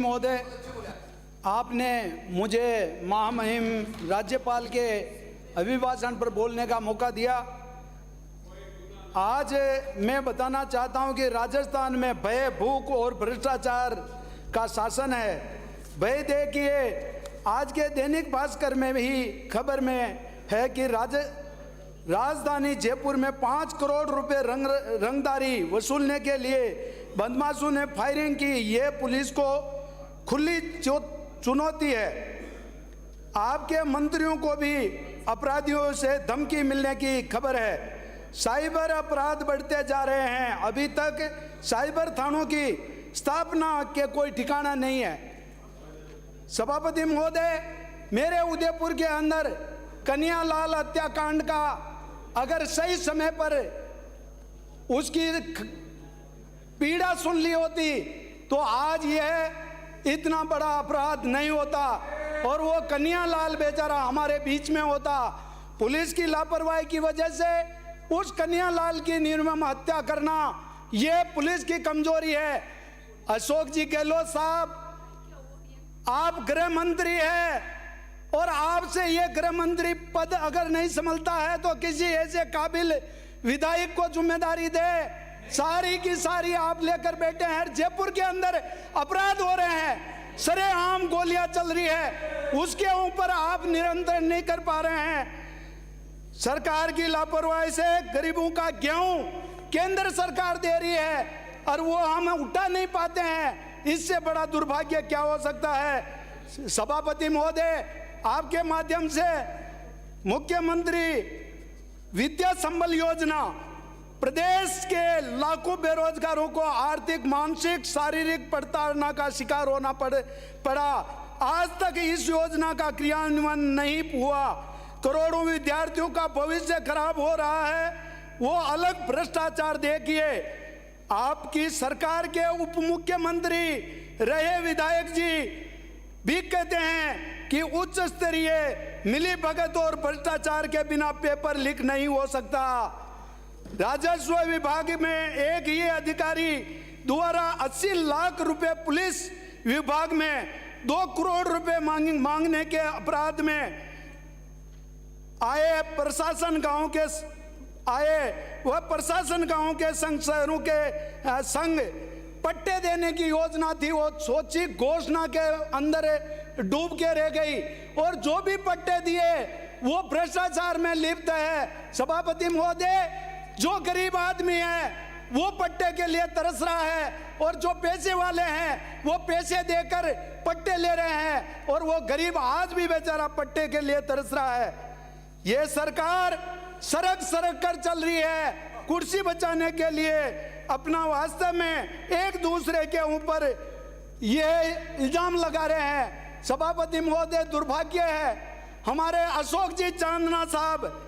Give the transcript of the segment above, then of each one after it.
महोदय, आपने मुझे महामहिम राज्यपाल के अभिभाषण पर बोलने का मौका दिया। आज मैं बताना चाहता हूं कि राजस्थान में भय, भूख और भ्रष्टाचार का शासन है। भय देखिए, आज के दैनिक भास्कर में भी खबर में है कि राजधानी जयपुर में 5 करोड़ रुपए रंगदारी वसूलने के लिए बदमाशों ने फायरिंग की। ये पुलिस को खुली चुनौती है। आपके मंत्रियों को भी अपराधियों से धमकी मिलने की खबर है। साइबर अपराध बढ़ते जा रहे हैं। अभी तक साइबर थानों की स्थापना के कोई ठिकाना नहीं है। सभापति महोदय, मेरे उदयपुर के अंदर कन्हैयालाल हत्याकांड का अगर सही समय पर उसकी पीड़ा सुन ली होती तो आज यह इतना बड़ा अपराध नहीं होता और वो कन्हैयालाल बेचारा हमारे बीच में होता। पुलिस की लापरवाही की वजह से उस कन्हैयालाल की निर्मम हत्या करना ये पुलिस की कमजोरी है। अशोक जी गहलोत साहब, आप गृह मंत्री हैं और आपसे ये गृह मंत्री पद अगर नहीं संभलता है तो किसी ऐसे काबिल विधायक को जिम्मेदारी दे। सारी की सारी आप लेकर बैठे हैं। जयपुर के अंदर अपराध हो रहे हैं, सरेआम गोलियां चल रही है, उसके ऊपर आप नियंत्रण नहीं कर पा रहे हैं। सरकार की लापरवाही से गरीबों का गेहूं केंद्र सरकार दे रही है और वो हम उठा नहीं पाते हैं। इससे बड़ा दुर्भाग्य क्या हो सकता है। सभापति महोदय, आपके माध्यम से मुख्यमंत्री विद्या संबल योजना प्रदेश के लाखों बेरोजगारों को आर्थिक, मानसिक, शारीरिक प्रताड़ना का शिकार होना पड़ा। आज तक इस योजना का क्रियान्वयन नहीं हुआ। करोड़ों विद्यार्थियों का भविष्य खराब हो रहा है। वो अलग भ्रष्टाचार देखिए। आपकी सरकार के उप मुख्यमंत्री रहे विधायक जी भी कहते हैं कि उच्च स्तरीय मिलीभगत और भ्रष्टाचार के बिना पेपर लीक नहीं हो सकता। राजस्व विभाग में एक ही अधिकारी द्वारा 80 लाख रुपए, पुलिस विभाग में 2 करोड़ रुपए मांगने के अपराध में आए प्रशासन गांव के संघ शहरों के संग पट्टे देने की योजना थी। वो सोची घोषणा के अंदर डूब के रह गई और जो भी पट्टे दिए वो भ्रष्टाचार में लिप्त है। सभापति महोदय, जो गरीब आदमी है वो पट्टे के लिए तरस रहा है और जो पैसे वाले हैं वो पैसे देकर पट्टे ले रहे हैं और वो गरीब आज भी बेचारा पट्टे के लिए तरस रहा है। ये सरकार सरक कर चल रही है कुर्सी बचाने के लिए। अपना वास्तव में एक दूसरे के ऊपर ये इल्जाम लगा रहे हैं। सभापति महोदय, दुर्भाग्य है हमारे अशोक जी चांदना साहब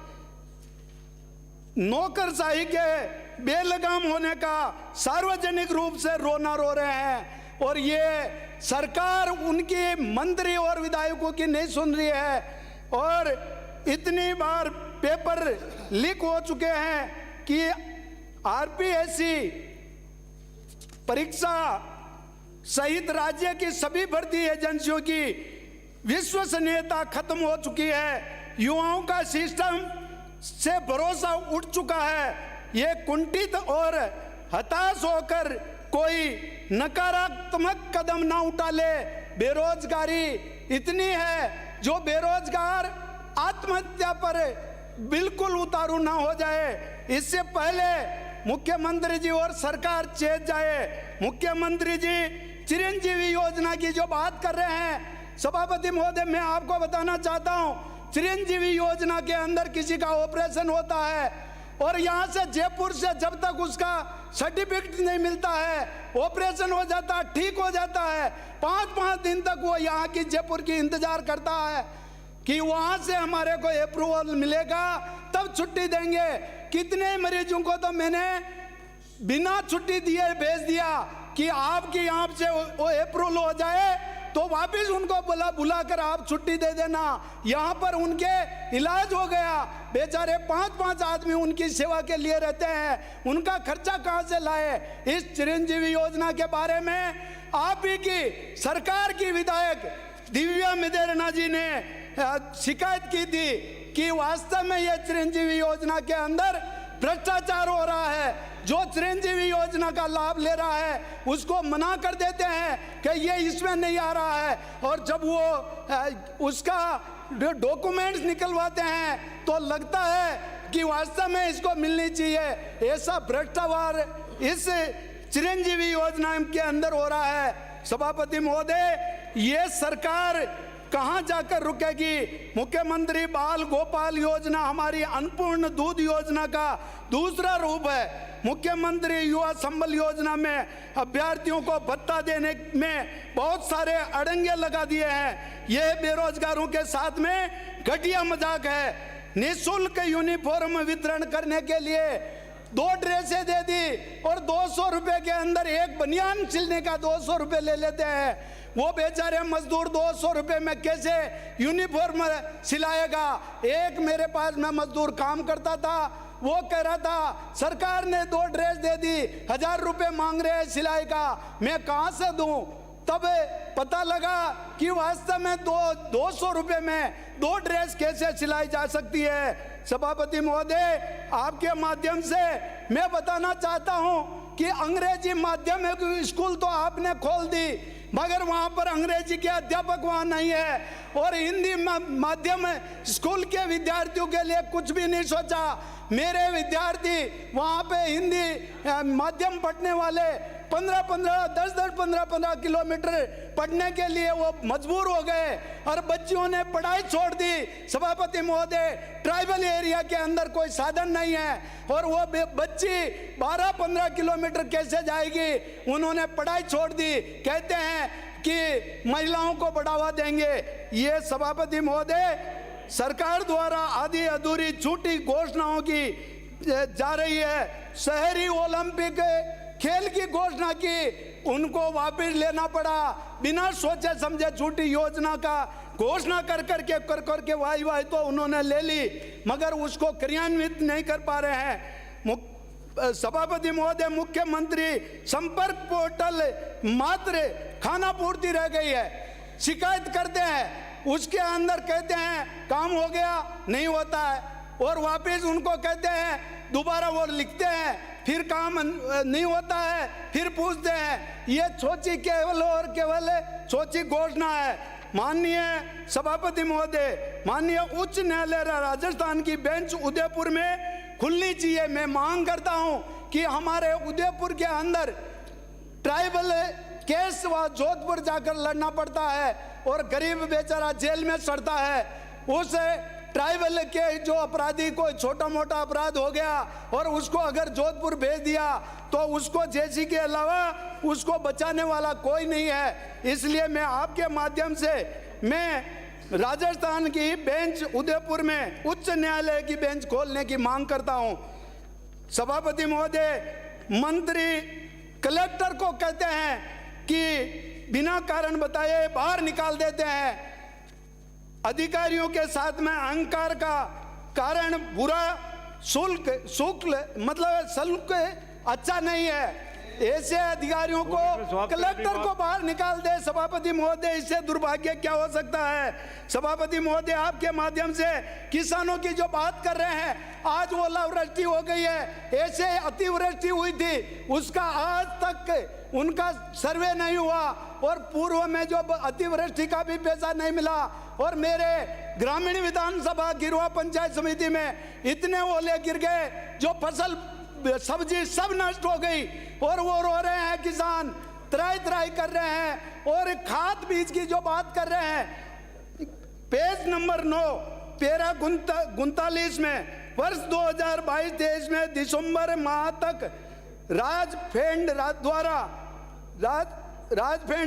नौकरशाही के बेलगाम होने का सार्वजनिक रूप से रोना रो रहे हैं और ये सरकार उनकी मंत्री और विधायकों की नहीं सुन रही है। और इतनी बार पेपर लीक हो चुके हैं कि आरपीएससी परीक्षा सहित राज्य की सभी भर्ती एजेंसियों की विश्वसनीयता खत्म हो चुकी है। युवाओं का सिस्टम से भरोसा उठ चुका है। ये कुंठित और हताश होकर कोई नकारात्मक कदम ना उठा ले। बेरोजगारी इतनी है, जो बेरोजगार आत्महत्या पर बिल्कुल उतारू ना हो जाए, इससे पहले मुख्यमंत्री जी और सरकार चेत जाए। मुख्यमंत्री जी चिरंजीवी योजना की जो बात कर रहे हैं, सभापति महोदय, मैं आपको बताना चाहता हूं, चिरंजीवी योजना के अंदर किसी का ऑपरेशन होता है और यहां से जयपुर से जब तक उसका सर्टिफिकेट नहीं मिलता है, ऑपरेशन हो जाता है, ठीक हो जाता है, 5-5 दिन तक वो यहाँ की जयपुर की इंतजार करता है कि वहां से हमारे को अप्रूवल मिलेगा तब छुट्टी देंगे। कितने मरीजों को तो मैंने बिना छुट्टी दिए भेज दिया कि आपकी यहाँ से वो अप्रूवल हो जाए तो वापस उनको बुलाकर आप छुट्टी दे देना। यहाँ पर उनके इलाज हो गया। बेचारे 5-5 आदमी उनकी सेवा के लिए रहते हैं, उनका खर्चा कहाँ से लाए। इस चिरंजीवी योजना के बारे में आप ही की सरकार की विधायक दिव्या मेदरना जी ने शिकायत की थी कि वास्तव में ये चिरंजीवी योजना के अंदर भ्रष्टाचार हो रहा है। जो चिरंजीवी योजना का लाभ ले रहा है उसको मना कर देते हैं कि ये इसमें नहीं आ रहा है, और जब वो उसका डॉक्यूमेंट्स निकलवाते हैं तो लगता है कि वास्तव में इसको मिलनी चाहिए। ऐसा भ्रष्टाचार इस चिरंजीवी योजना के अंदर हो रहा है। सभापति महोदय, ये सरकार कहां जाकर रुकेगी? मुख्यमंत्री बाल गोपाल योजना हमारी अन्नपूर्ण दूध योजना का दूसरा रूप है। मुख्यमंत्री युवा संबल योजना में अभ्यर्थियों को भत्ता देने में बहुत सारे अड़ंगे लगा दिए हैं। यह बेरोजगारों के साथ में घटिया मजाक है। निःशुल्क यूनिफॉर्म वितरण करने के लिए 2 ड्रेसें दे दी और 200 रुपए के अंदर एक बनियान सिलने का 200 रुपए ले लेते हैं। वो बेचारे मजदूर 200 रुपए में कैसे यूनिफॉर्म सिलाएगा? एक मेरे पास में मजदूर काम करता था, वो कह रहा था सरकार ने 2 ड्रेस दे दी, 1000 रुपए मांग रहे हैं सिलाई का, मैं कहां से दूं? तब पता लगा कि वास्तव में 200 रुपए में 2 ड्रेस कैसे सिलाई जा सकती है। सभापति महोदय, आपके माध्यम से मैं बताना चाहता हूं कि अंग्रेजी माध्यमिक स्कूल तो आपने खोल दी, मगर वहां पर अंग्रेजी के अध्यापक वहां नहीं है, और हिंदी माध्यम स्कूल के विद्यार्थियों के लिए कुछ भी नहीं सोचा। मेरे विद्यार्थी वहां पे हिंदी माध्यम पढ़ने वाले 10-15 किलोमीटर पढ़ने के लिए वो मजबूर हो गए और बच्चियों ने पढ़ाई छोड़ दी। सभापति महोदय, ट्राइबल एरिया के अंदर कोई साधन नहीं है और वो बच्ची 12-15 किलोमीटर कैसे जाएगी? उन्होंने पढ़ाई छोड़ दी। कहते हैं कि महिलाओं को बढ़ावा देंगे। ये सभापति महोदय, सरकार द्वारा आधी अधूरी झूठी घोषणाओं की जा रही है। शहरी ओलंपिक खेल की घोषणा की, उनको वापस लेना पड़ा। बिना सोचे समझे झूठी योजना का घोषणा कर करके वाई तो उन्होंने ले ली, मगर उसको क्रियान्वित नहीं कर पा रहे हैं। सभापति महोदय, मुख्यमंत्री संपर्क पोर्टल मात्र खाना पूर्ति रह गई है। शिकायत करते हैं, उसके अंदर कहते हैं काम हो गया, नहीं होता है, और वापस उनको कहते हैं, दोबारा वो लिखते हैं, फिर काम नहीं होता है, फिर पूछते हैं। ये सोची केवल और केवल सोची घोषणा है। माननीय सभापति महोदय, माननीय उच्च न्यायालय राजस्थान की बेंच उदयपुर में खुलनी चाहिए। मैं मांग करता हूं कि हमारे उदयपुर के अंदर ट्राइबल केस व जोधपुर जाकर लड़ना पड़ता है और गरीब बेचारा जेल में सड़ता है। उस ट्राइबल के जो अपराधी कोई छोटा मोटा अपराध हो गया और उसको अगर जोधपुर भेज दिया तो उसको जेसी के अलावा उसको बचाने वाला कोई नहीं है। इसलिए मैं आपके माध्यम से मैं राजस्थान की बेंच उदयपुर में उच्च न्यायालय की बेंच खोलने की मांग करता हूं। सभापति महोदय, मंत्री कलेक्टर को कहते हैं कि बिना कारण बताए बाहर निकाल देते हैं। अधिकारियों के साथ में अहंकार का कारण बुरा शुल्क मतलब शुल्क अच्छा नहीं है। ऐसे अधिकारियों को कलेक्टर को बाहर निकाल दे। सभापति महोदय, इससे दुर्भाग्य क्या हो सकता है? सभापति महोदय, आपके माध्यम से किसानों की जो बात कर रहे हैं, आज ओलावृष्टि हो गई है, ऐसे अतिवृष्टि हुई थी, उसका आज तक उनका सर्वे नहीं हुआ और पूर्व में जो अतिवृष्टि का भी पैसा नहीं मिला। और मेरे ग्रामीण विधानसभा गिरवा पंचायत समिति में इतने ओले गिर गए, जो फसल सब्जी सब नष्ट हो गई और वो रो रहे हैं, किसान त्राई कर रहे हैं। और खाद बीज की जो बात कर रहे हैं, पेज नंबर 9 पैरा 39 में वर्ष 2022-23 में दिसंबर माह तक राजफेड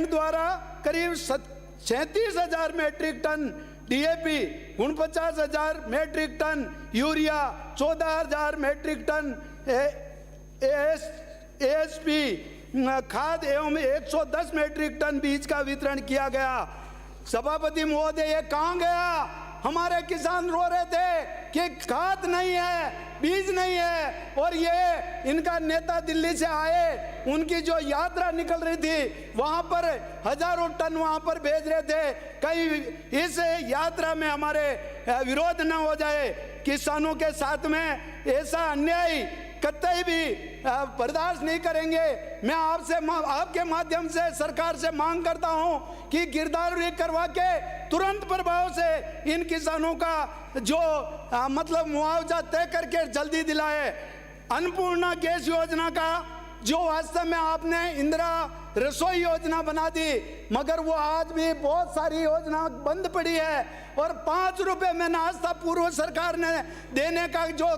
द्वारा करीब 37,000 metric ton DAP, 49,000 metric ton urea, 14,000 metric ton ASP खाद एवं 110 मैट्रिक टन बीज का वितरण किया गया। सभापति महोदय, ये कहां गया? हमारे किसान रो रहे थे कि खाद नहीं है, बीज नहीं है, और ये इनका नेता दिल्ली से आए, उनकी जो यात्रा निकल रही थी वहां पर हजारों टन वहां पर भेज रहे थे। कहीं इस यात्रा में हमारे विरोध न हो जाए, किसानों के साथ में ऐसा अन्याय कतई भी बर्दाश्त नहीं करेंगे। मैं आपके माध्यम से सरकार से मांग करता हूं कि गिरदावरी करवा के तुरंत प्रभाव से इन किसानों का जो मतलब मुआवजा तय करके जल्दी दिलाए। अन्नपूर्णा गैस योजना का जो वास्तव में आपने इंदिरा रसोई योजना बना दी, मगर वो आज भी बहुत सारी योजना बंद पड़ी है, और 5 रुपए में नाश्ता पूर्व सरकार ने देने का जो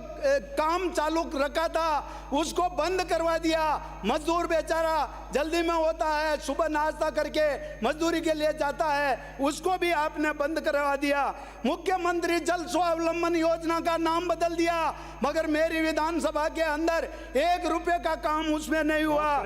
काम चालू रखा था उसको बंद करवा दिया। मजदूर बेचारा जल्दी में होता है, सुबह नाश्ता करके मजदूरी के लिए जाता है, उसको भी आपने बंद करवा दिया। मुख्यमंत्री जल स्वावलंबन योजना का नाम बदल दिया, मगर मेरी विधानसभा के अंदर 1 रुपए का काम उसमें नहीं हुआ।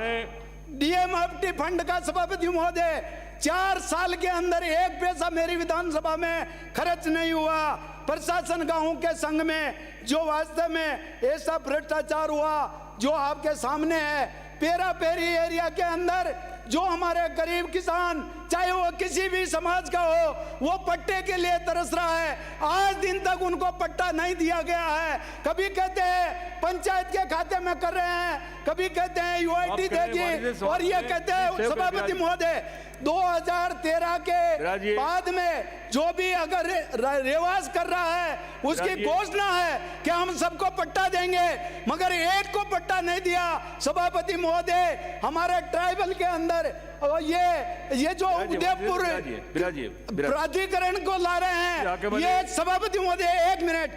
डीएमएफटी फंड का सभापति महोदय 4 साल के अंदर 1 पैसा मेरी विधानसभा में खर्च नहीं हुआ। प्रशासन गांवों के संग में जो वास्तव में ऐसा भ्रष्टाचार हुआ जो आपके सामने है। पेरा पेरी एरिया के अंदर जो हमारे गरीब किसान, चाहे वो किसी भी समाज का हो, वो पट्टे के लिए तरस रहा है। आज दिन तक उनको पट्टा नहीं दिया गया है। कभी कहते हैं पंचायत के खाते में कर रहे हैं, कभी कहते हैं यूआईटी देगी, और ये कहते हैं सभापति महोदय 2013 के बाद में जो भी अगर रेवाज कर रहा है उसकी घोषणा है कि हम सबको पट्टा देंगे, मगर एक को पट्टा नहीं दिया। सभापति महोदय हमारे ट्राइबल के अंदर ये जो उदयपुर प्राधिकरण को ला रहे हैं, ये सभापति महोदय 1 मिनट,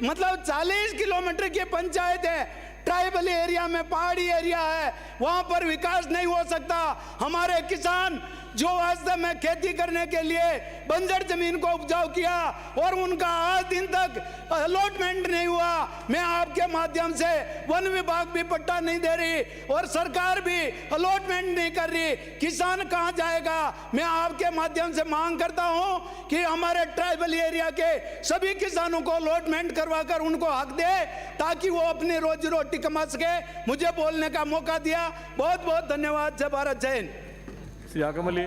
मतलब 40 किलोमीटर की पंचायत है, ट्राइबल एरिया में, पहाड़ी एरिया है, वहां पर विकास नहीं हो सकता। हमारे किसान जो वास्तव में खेती करने के लिए बंजर जमीन को उपजाऊ किया और उनका आज दिन तक अलॉटमेंट नहीं हुआ। मैं आपके माध्यम से वन विभाग भी पट्टा नहीं दे रही और सरकार भी अलॉटमेंट नहीं कर रही, किसान कहां जाएगा? मैं आपके माध्यम से मांग करता हूं कि हमारे ट्राइबल एरिया के सभी किसानों को अलॉटमेंट करवा कर उनको हक दे, ताकि वो अपनी रोजी रोटी कमा सके। मुझे बोलने का मौका दिया, बहुत बहुत धन्यवाद। जय भारत, जय हिंद। याकम अली।